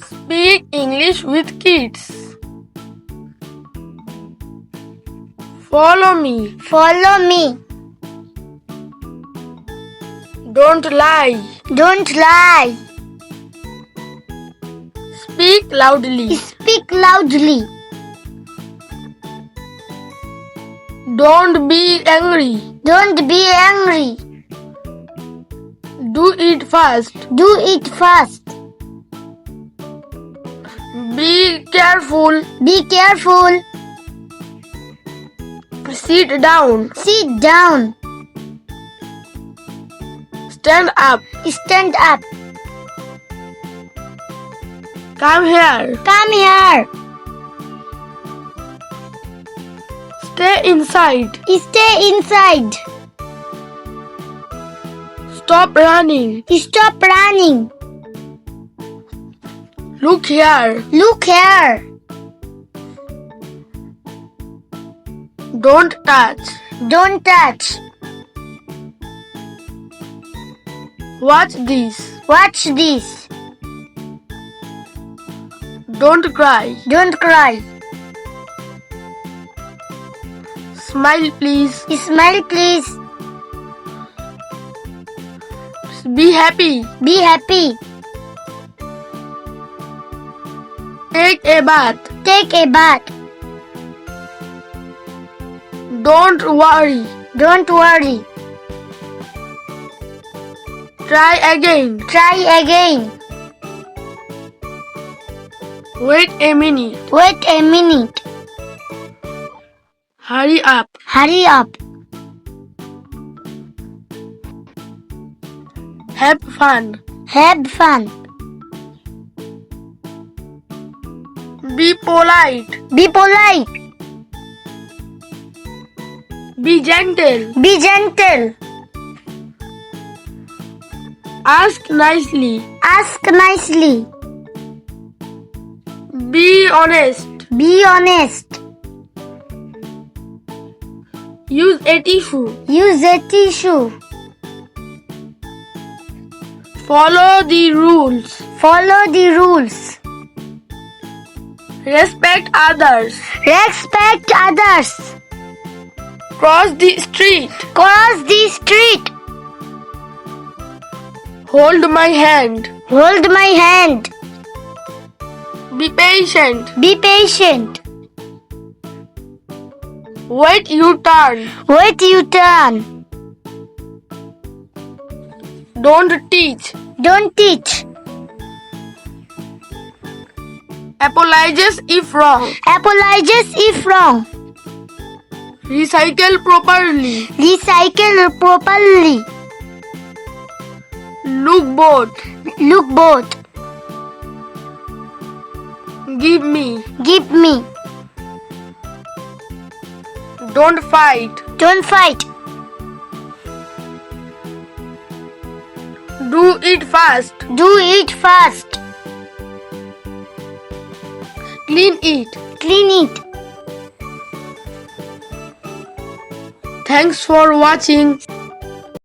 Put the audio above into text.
Speak English with kids. Follow me. Follow me. Don't lie. Don't lie. Speak loudly. Speak loudly. Don't be angry. Don't be angry. Do it fast. Do it fast. Be careful. Be careful. Sit down. Sit down. Stand up. Stand up. Come here. Come here. Stay inside. Stay inside. Stop running. Stop running. Look here. Look here. Don't touch. Don't touch. Watch this. Watch this. Don't cry. Don't cry. Smile, please. Smile, please. Be happy. Be happy. Take a bath. Take a bath. Don't worry. Don't worry. Try again. Try again. Wait a minute. Wait a minute. Hurry up. Hurry up. Have fun. Have fun. Be polite. Be polite. Be gentle. Be gentle. Ask nicely. Ask nicely. Be honest. Be honest. Use a tissue. Use a tissue. Follow the rules. Follow the rules. Respect others. Respect others. Cross the street. Cross the street. Hold my hand. Hold my hand. Be patient. Be patient. Wait your turn. Wait your turn. Don't teach. Don't teach. Apologise if wrong. Apologize if wrong. Recycle properly. Recycle properly. Look both. Look both. Give me. Give me. Don't fight. Don't fight. Do it fast. Do it fast. Clean it. Clean it. Thanks for watching.